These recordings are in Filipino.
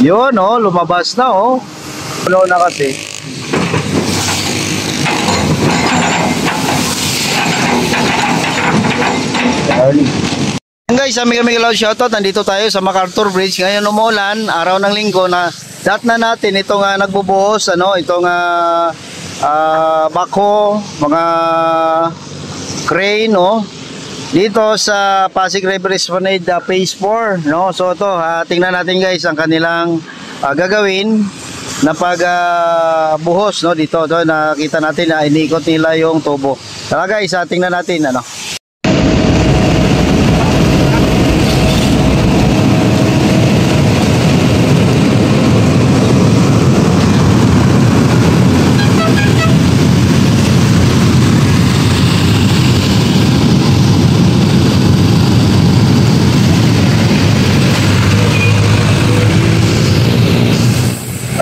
Yun, oh, lumabas na, oh. Puno na kasi. Guys, kami loud shoutout. Nandito tayo sa MacArthur Bridge. Ngayon umulan, araw ng linggo na dat na natin itong nagbubuhos, ano, itong bako, mga crane, no, dito sa Pasig River Esplanade Phase 4, no. So ito, tingnan natin guys ang kanilang gagawin na pagbuhos, no, dito. Ito, nakita natin na inikot nila yung tubo. Tara guys, tingnan natin, ano.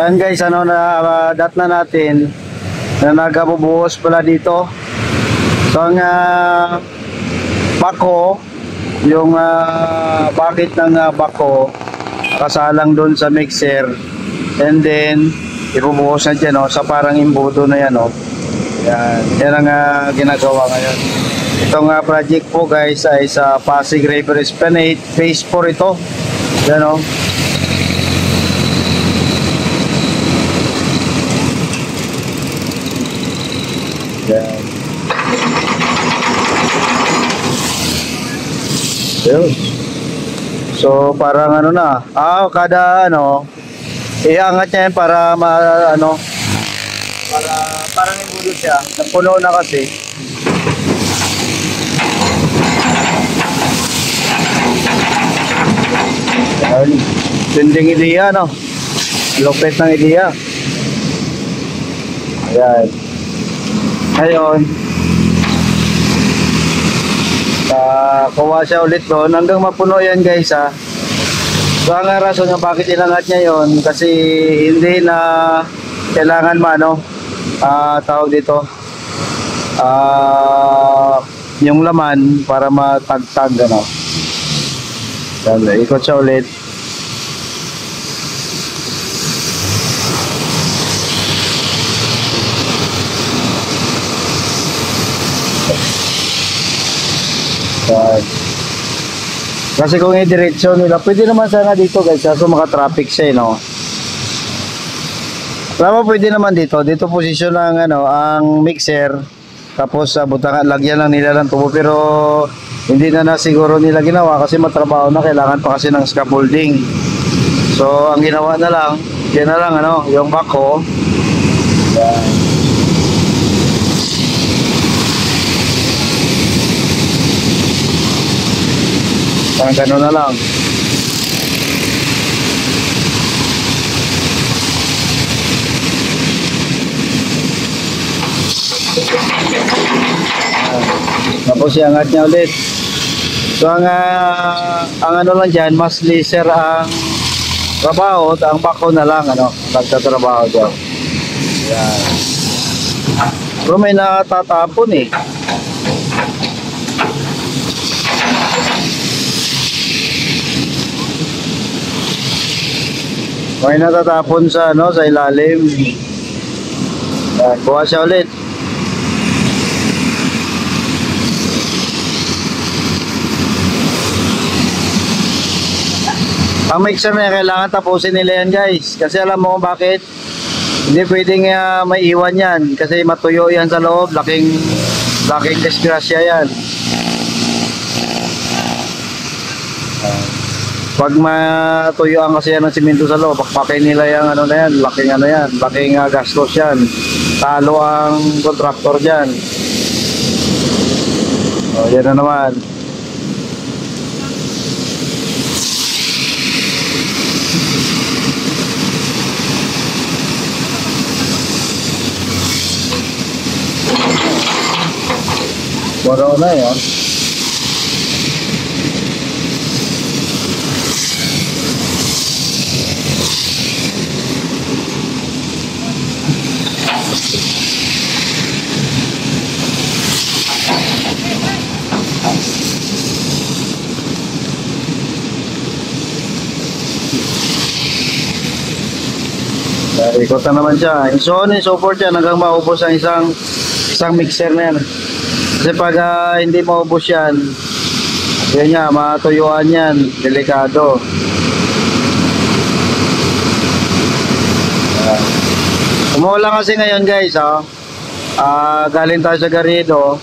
Ayan guys, ano na dat na natin na nagabubuhos pala dito. So ang bako, yung bakit ng bako kasalang doon sa mixer, and then ibubuhos na dyan, sa parang imbudo na yan, yan ang ginagawa ngayon. Itong project po guys ay sa Pasig River Esplanade Phase 4 ito. Yan, yan. So parang ano na, kada iangat niya yan para para parang imbudo siya. Napuno na kasi. Tinding ideya, lupit ng ideya. Ayan. Ngayon, kuha siya ulit doon hanggang mapuno yan guys, So ang rason nga bakit inangat niya yon, kasi hindi na kailangan tawag dito, yung laman para matagtag, ikot siya ulit. Kasi kung i-diretso nila, pwede naman sana dito guys, kaso maka-traffic siya, Alam mo, pwede naman dito posisyon ng ang mixer, tapos butangan, lagyan lang nila ng tubo, pero hindi na siguro nila ginawa kasi matrabaho na, kailangan pa kasi ng scaffolding. So ang ginawa na lang, yan na lang yung bako. Parang gano'n na lang. Tapos iangat niya ulit. So ang lang dyan, mas laser ang trabaho, ang bako na lang nagtatrabaho dyan. Yan. Pero may natatapon may natatapon sa sa ilalim. Kuha siya ulit. Ang mixer na kailangan tapusin nila yan guys, kasi alam mo bakit? Hindi pwedeng maiiwan yan kasi matuyo yan sa loob. Laking disgrasya yan. Pag matuyuan kasi yan ng simento sa loob, pakpakin nila yung laking gastos yan. Talo ang contractor dyan. Yan na naman. Boro na yun. Ikot na naman siya. So on and so forth yan hanggang maubos ang isang mixer na yan. Kasi pag hindi maubos yan, yan nga, matuyuan yan, delikado. Umuulan kasi ngayon guys, galing tayo sa Garrido.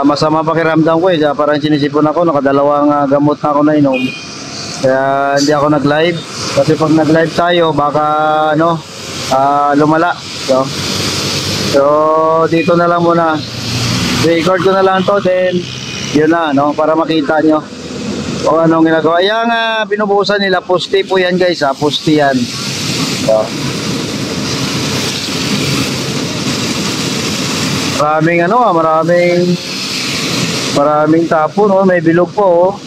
Masama pakiramdam ko parang sinisipon ako, nakadalawang gamot na ako na inom. Kaya hindi ako nag-live. Kasi pag nag-live tayo, baka lumala. So dito na lang muna. Record ko na lang to, then yun na, para makita nyo o anong ginagawa. Yung binubuhusan nila, pusti po yan guys, pusti yan. Maraming tapo, may bilog po,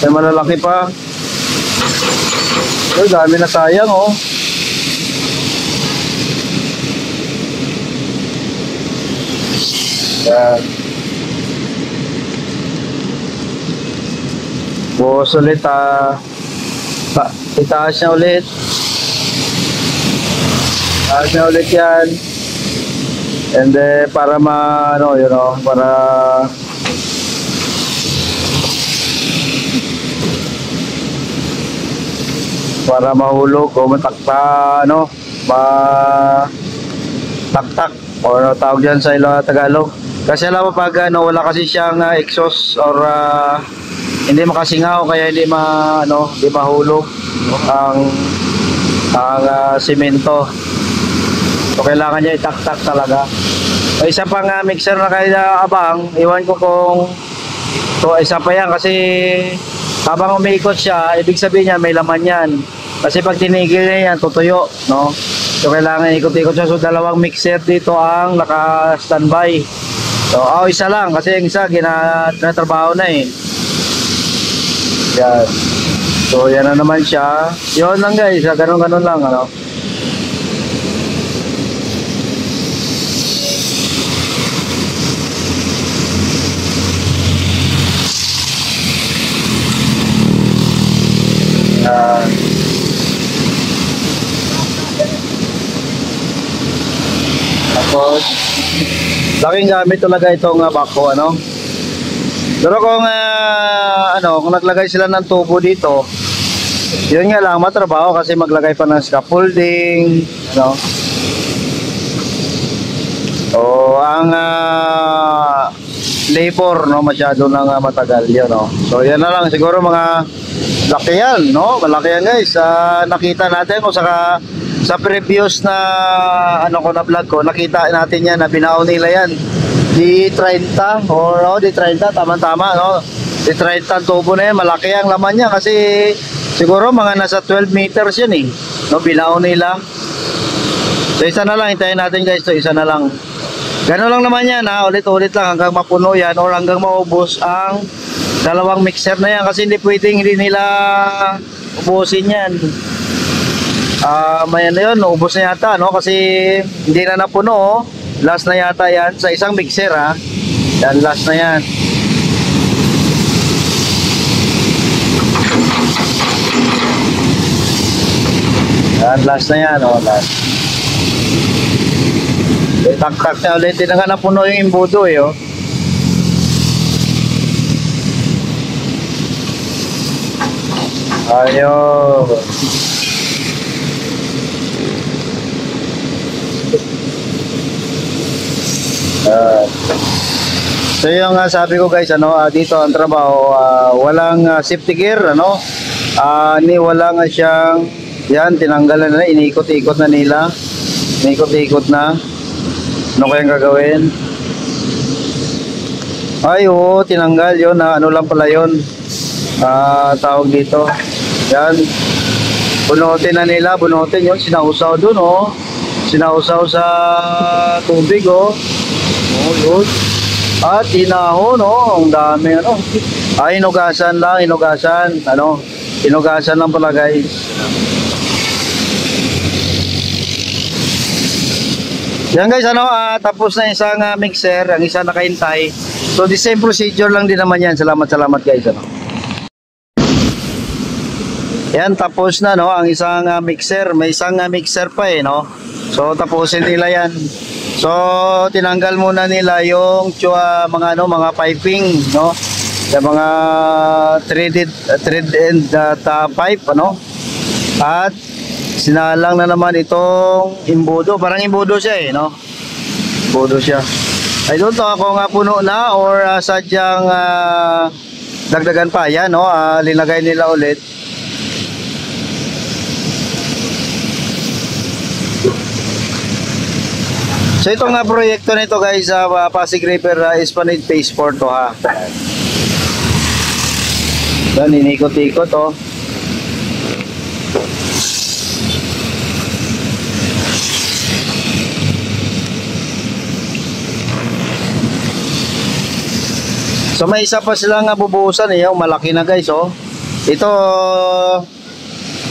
may malalaki pa. Dami na sayang, yan. Buhos ulit, itaas niya ulit. Itaas niya ulit yan. And then, para para mahulog o matakta, mataktak o tawag dyan sa Tagalog. Kasi alam mo pag wala kasi siyang exhaust or hindi makasingaw, kaya hindi mahulog ang semento. So kailangan niya itaktak talaga. May isa pang mixer na kaya abang, iwan ko kung isa pa yan kasi habang umiikot siya, ibig sabihin niya may laman yan. Kasi pag tinigil niya yan, tutuyo, So kailangan ikot-ikot siya. So dalawang mixer dito ang naka-standby. So isa lang kasi yung isa ginatrabaho na Yan. So yan na naman siya. Yun lang guys, ganun-ganun lang Tapos laking gamit talaga itong backhoe pero kung kung naglagay sila ng tubo dito, yun nga lang matrabaho kasi maglagay pa ng scaffolding o ang labor masyado nang matagal yun so yan na lang siguro mga laki yan malaki yan guys. Nakita natin kung sa previous na ko na vlog ko, nakita natin yan na binaon nila yan D30 or D30 tama-tama D30 tubo na yan. Malaki ang laman niya kasi siguro mga nasa 12 meters yan binaon nila. So isa na lang, hintayin natin guys. So isa na lang, gano'n lang naman yan ulit-ulit lang hanggang mapuno yan or hanggang maubos ang dalawang mixer na yan kasi hindi pwedeng hindi nila ubusin yan. May yun, ubos na yata kasi hindi na napuno last na yata yan sa isang mixer yan, last na yan. Yan, last na yan last. Tak-tak na ulit, hindi na nga napuno yung imbudo ayun. So yung sabi ko guys dito ang trabaho walang safety gear walang siyang yan, tinanggalan na, inikot-ikot na nila, inikot-ikot na. Ano kayang gagawin? Ay tinanggal yun lang pala yun tawag dito yan, bunutin na nila, bunutin yun, sinausaw dun sinausaw sa tubig yun. At hinahon ang dami inugasan lang, inugasan lang pala guys. Yan guys tapos na isang mixer, ang isa nakahintay. So the same procedure lang din naman yan. Salamat guys Yan, tapos na, no, ang isang mixer. May isang mixer pa eh, no. So tapusin nila yan. So tinanggal muna nila yung mga ano, mga piping, no. Yung mga thread end pipe, ano. At sinalang na naman itong imbudo. Parang imbudo siya eh, no. Imbudo siya. I don't know kung puno na or sadyang dagdagan pa. Yan, no, linagay nila ulit. So itong proyekto nito guys, Pasig River Esplanade Phase 4 to ha. Dan inikot-ikot oh. So may isa pa silang bubuhusan eh, yung malaki na guys oh. Ito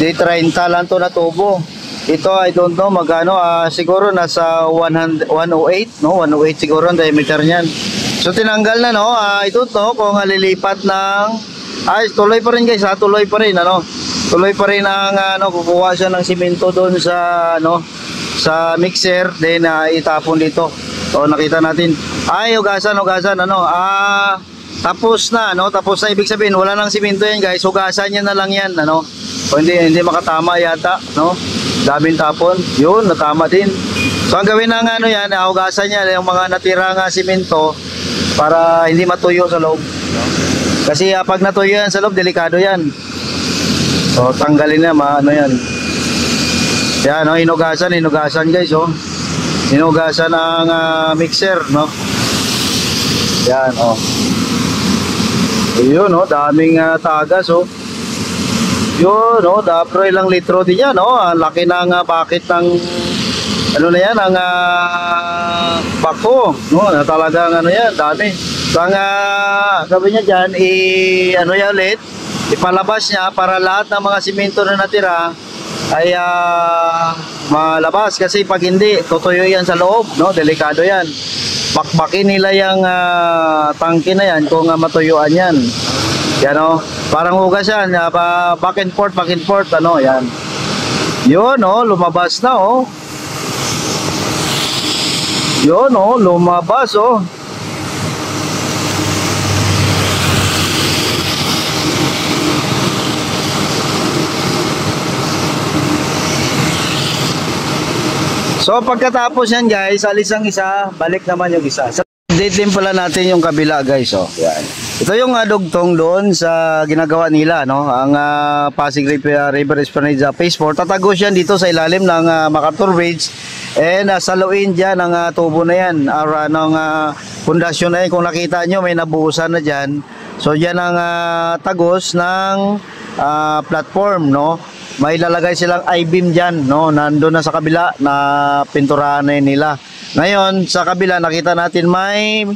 di 30 lang to na tubo. Ito I don't know magano, siguro nasa 108 no, 108 siguro ang diameter niyan. So tinanggal na no, I don't know kung lilipat ng tuloy pa rin guys, tuloy pa rin ano. Tuloy pa rin ang ano, kukuha siya ng simento doon sa ano, sa mixer, then itapon dito. So nakita natin, hugasan ano, tapos na no, tapos na, ibig sabihin wala nang simento yan guys, hugasan niya na lang yan ano. O hindi makatama yata no, daming tapon, yun natama din. So ang gawin ng ano yan, hugasan niya yung mga natirang simento para hindi matuyo sa loob no? Kasi pag natuyo yan sa loob, delikado yan. So tanggalin na ano yan. Yan no, hinugasan guys oh. Hinugasan ang mixer no. Yan oh. Ayun no, daming tagas oh. Yun no, pero ilang litro din yan no. Laki ng bucket ng ano na yan, ang bako no, na talagang ano yan, dami. So ang gawin niya dyan, ano yan ulit, ipalabas niya para lahat ng mga simento na natira ay malabas. Kasi pag hindi, tutuyo yan sa loob no, delikado yan. Bakbakin nila yung tangke na yan kung matuyuan yan. Yan o, parang hugas yan, back and forth ano, yan. Yun o, lumabas na o. Yun o, lumabas o. So pagkatapos yan guys, alis ang isa, balik naman yung isa. So, update din pala natin yung kabila guys oh. Yan. Ito yung dugtong doon sa ginagawa nila no, ang Pasig River Esplanade Phase 4. Tatagos yan dito sa ilalim ng MacArthur Bridge and saluin dyan ang tubo na yan or ng pundasyon na yan. Kung nakita nyo may nabuhusan na dyan. So dyan ang tagos ng platform no. May lalagay silang I-beam dyan no, nandun na sa kabila na pinturahan na nila. Ngayon sa kabila nakita natin may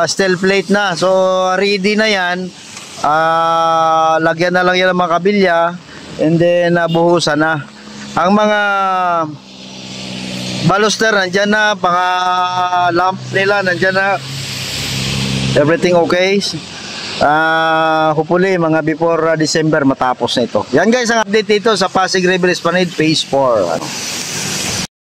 steel plate na, so ready na yan. Lagyan na lang yan ng mga kabilya and then buhusan na. Ang mga baluster nandyan na, mga lamp nila nandyan na, everything okay. Hopefully mga before December matapos na ito. Yan guys ang update dito sa Pasig River Esplanade Phase 4.